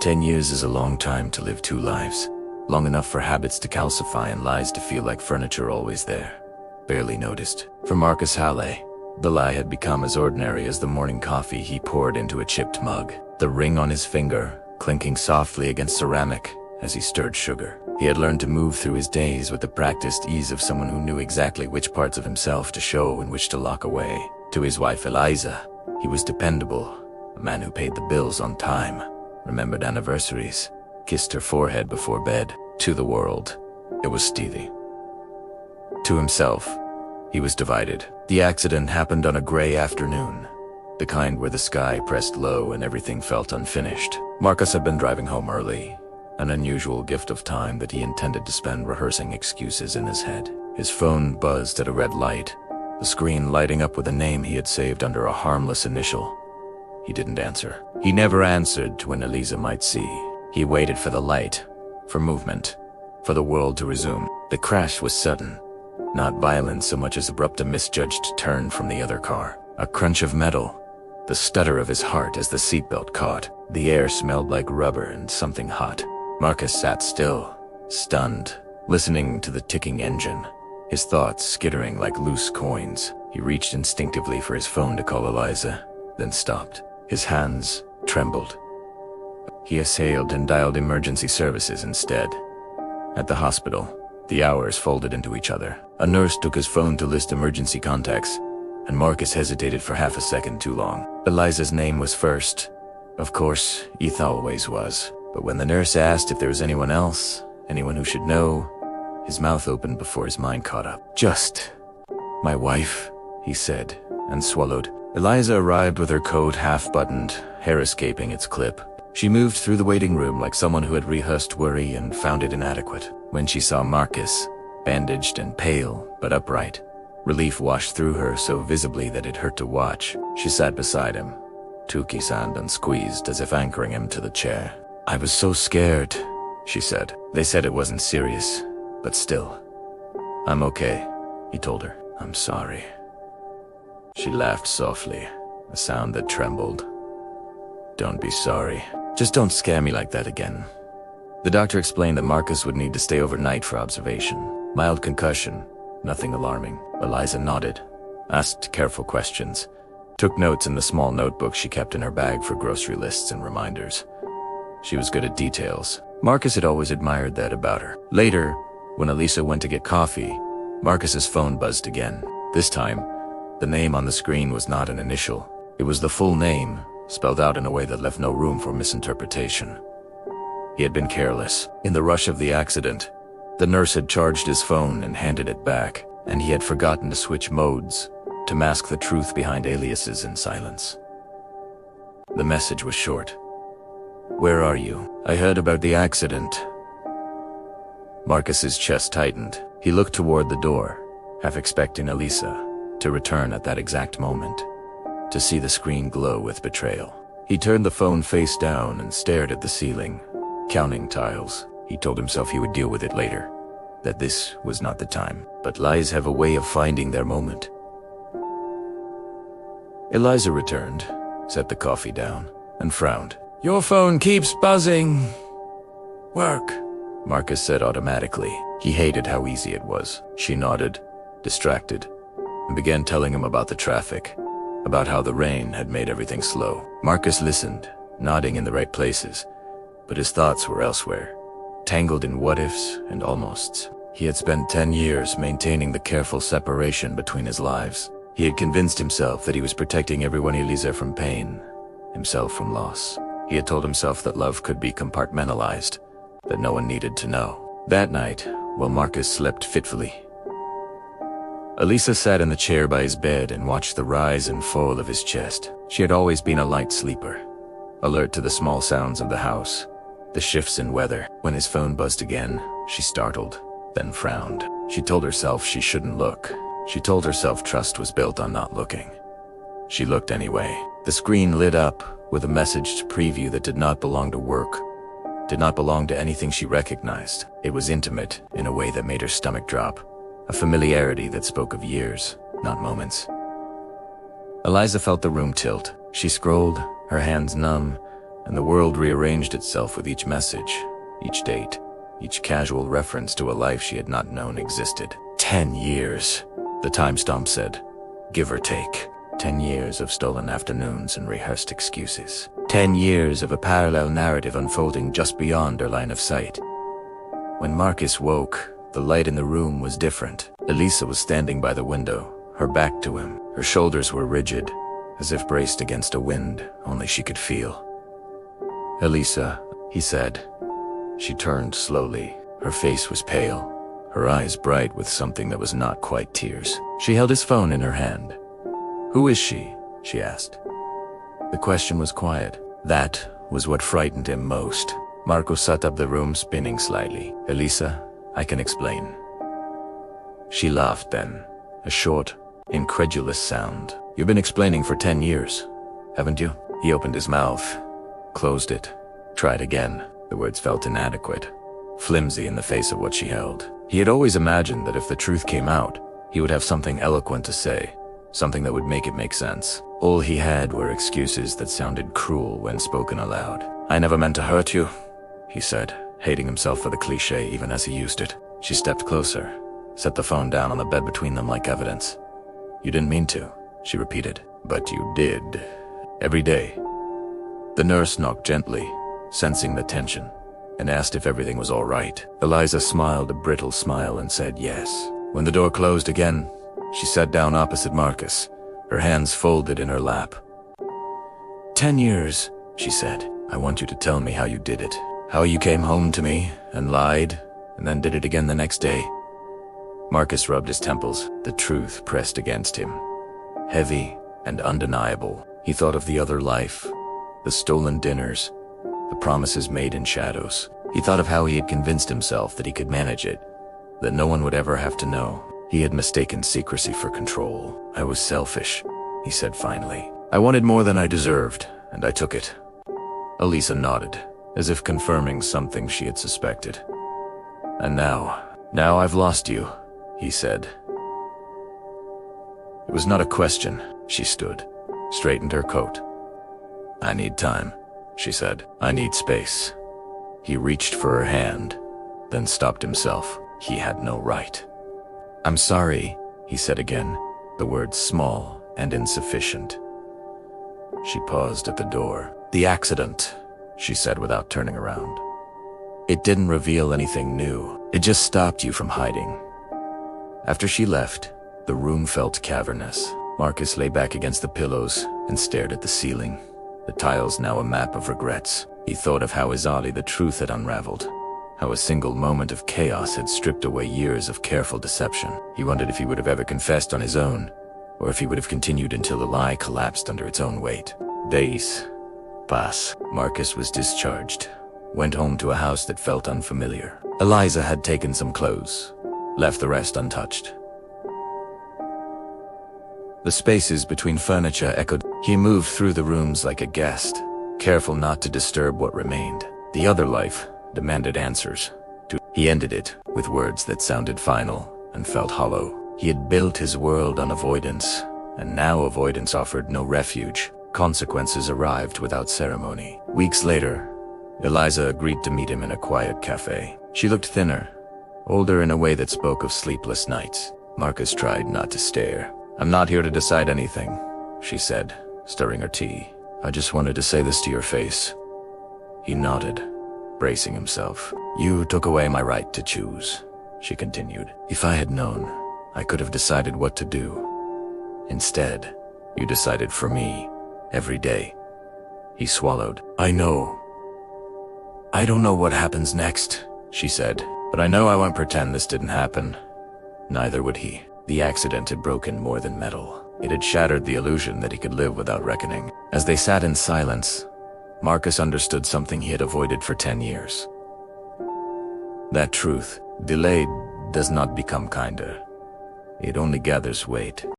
10 years is a long time to live two lives. Long enough for habits to calcify and lies to feel like furniture always there, barely noticed. For Marcus Halle, the lie had become as ordinary as the morning coffee he poured into a chipped mug, the ring on his finger clinking softly against ceramic as he stirred sugar. He had learned to move through his days with the practiced ease of someone who knew exactly which parts of himself to show and which to lock away. To his wife Eliza, he was dependable, a man who paid the bills on time, remembered anniversaries, kissed her forehead before bed. To the world, it was steely. To himself, he was divided. The accident happened on a gray afternoon, the kind where the sky pressed low and everything felt unfinished. Marcus had been driving home early, an unusual gift of time that he intended to spend rehearsing excuses in his head. His phone buzzed at a red light, the screen lighting up with a name he had saved under a harmless initial. He didn't answer. He never answered when Eliza might see. He waited for the light, for movement, for the world to resume. The crash was sudden, not violent so much as abrupt, a misjudged turn from the other car. A crunch of metal, the stutter of his heart as the seatbelt caught. The air smelled like rubber and something hot. Marcus sat still, stunned, listening to the ticking engine, his thoughts skittering like loose coins. He reached instinctively for his phone to call Eliza, then stopped. His hands trembled. He exhaled and dialed emergency services instead. At the hospital, the hours folded into each other. A nurse took his phone to list emergency contacts, and Marcus hesitated for half a second too long. Eliza's name was first. Of course, Etha always was. But when the nurse asked if there was anyone else, anyone who should know, his mouth opened before his mind caught up. "Just my wife," he said, and swallowed. Eliza arrived with her coat half-buttoned, hair escaping its clip. She moved through the waiting room like someone who had rehearsed worry and found it inadequate. When she saw Marcus, bandaged and pale but upright, relief washed through her so visibly that it hurt to watch. She sat beside him, took his hand and squeezed as if anchoring him to the chair. "I was so scared," she said. "They said it wasn't serious, but still." "I'm okay," he told her. "I'm sorry." She laughed softly, a sound that trembled. "Don't be sorry. Just don't scare me like that again." The doctor explained that Marcus would need to stay overnight for observation. Mild concussion, nothing alarming. Eliza nodded, asked careful questions, took notes in the small notebook she kept in her bag for grocery lists and reminders. She was good at details. Marcus had always admired that about her. Later, when Elisa went to get coffee, Marcus's phone buzzed again. This time, the name on the screen was not an initial. It was the full name, spelled out in a way that left no room for misinterpretation. He had been careless. In the rush of the accident, the nurse had charged his phone and handed it back, and he had forgotten to switch modes, to mask the truth behind aliases in silence. The message was short. "Where are you? I heard about the accident." Marcus's chest tightened. He looked toward the door, half expecting Elisa to return at that exact moment, to see the screen glow with betrayal. He turned the phone face down and stared at the ceiling, counting tiles. He told himself he would deal with it later, that this was not the time. But lies have a way of finding their moment. Eliza returned, set the coffee down, and frowned. "Your phone keeps buzzing." "Work," Marcus said automatically. He hated how easy it was. She nodded, distracted, and began telling him about the traffic, about how the rain had made everything slow. Marcus listened, nodding in the right places, but his thoughts were elsewhere, tangled in what-ifs and almosts. He had spent 10 years maintaining the careful separation between his lives. He had convinced himself that he was protecting everyone Elisa from pain, himself from loss. He had told himself that love could be compartmentalized, that no one needed to know. That night, while Marcus slept fitfully, Elisa sat in the chair by his bed and watched the rise and fall of his chest. She had always been a light sleeper, alert to the small sounds of the house, the shifts in weather. When his phone buzzed again, she startled, then frowned. She told herself she shouldn't look. She told herself trust was built on not looking. She looked anyway. The screen lit up with a message to preview that did not belong to work, did not belong to anything she recognized. It was intimate in a way that made her stomach drop, a familiarity that spoke of years, not moments. Eliza felt the room tilt. She scrolled, her hands numb, and the world rearranged itself with each message, each date, each casual reference to a life she had not known existed. 10 years, the timestamp said, give or take. 10 years of stolen afternoons and rehearsed excuses. 10 years of a parallel narrative unfolding just beyond her line of sight. When Marcus woke, the light in the room was different. Elisa was standing by the window, her back to him. Her shoulders were rigid, as if braced against a wind only she could feel. "Elisa," he said. She turned slowly. Her face was pale, her eyes bright with something that was not quite tears. She held his phone in her hand. "Who is she?" she asked. The question was quiet. That was what frightened him most. Marco sat up the room, spinning slightly. "Elisa, I can explain." She laughed then, a short, incredulous sound. "You've been explaining for 10 years, haven't you?" He opened his mouth, closed it, tried again. The words felt inadequate, flimsy in the face of what she held. He had always imagined that if the truth came out, he would have something eloquent to say, something that would make it make sense. All he had were excuses that sounded cruel when spoken aloud. "I never meant to hurt you," he said, hating himself for the cliché even as he used it. She stepped closer, set the phone down on the bed between them like evidence. "You didn't mean to," she repeated. "But you did. Every day." The nurse knocked gently, sensing the tension, and asked if everything was all right. Eliza smiled a brittle smile and said yes. When the door closed again, she sat down opposite Marcus, her hands folded in her lap. 10 years, she said. "I want you to tell me how you did it. How you came home to me and lied, and then did it again the next day." Marcus rubbed his temples. The truth pressed against him, heavy and undeniable. He thought of the other life, the stolen dinners, the promises made in shadows. He thought of how he had convinced himself that he could manage it, that no one would ever have to know. He had mistaken secrecy for control. "I was selfish," he said finally. "I wanted more than I deserved, and I took it." Elisa nodded, as if confirming something she had suspected. "And now I've lost you," he said. It was not a question. She stood, straightened her coat. "I need time," she said. "I need space." He reached for her hand, then stopped himself. He had no right. "I'm sorry," he said again, the words small and insufficient. She paused at the door. "The accident," she said without turning around. "It didn't reveal anything new. It just stopped you from hiding." After she left, the room felt cavernous. Marcus lay back against the pillows and stared at the ceiling, the tiles now a map of regrets. He thought of how Izali the truth had unraveled, how a single moment of chaos had stripped away years of careful deception. He wondered if he would have ever confessed on his own, or if he would have continued until the lie collapsed under its own weight. Days pass. Marcus was discharged, went home to a house that felt unfamiliar. Eliza had taken some clothes, left the rest untouched. The spaces between furniture echoed. He moved through the rooms like a guest, careful not to disturb what remained. The other life demanded answers. He ended it with words that sounded final and felt hollow. He had built his world on avoidance, and now avoidance offered no refuge. Consequences arrived without ceremony. Weeks later, Eliza agreed to meet him in a quiet cafe. She looked thinner, older in a way that spoke of sleepless nights. Marcus tried not to stare. "I'm not here to decide anything," she said, stirring her tea. "I just wanted to say this to your face." He nodded, bracing himself. "You took away my right to choose," she continued. "If I had known, I could have decided what to do. Instead, you decided for me, every day." He swallowed. "I know. I don't know what happens next," she said, "but I know I won't pretend this didn't happen." Neither would he. The accident had broken more than metal. It had shattered the illusion that he could live without reckoning. As they sat in silence, Marcus understood something he had avoided for 10 years. That truth, delayed, does not become kinder. It only gathers weight.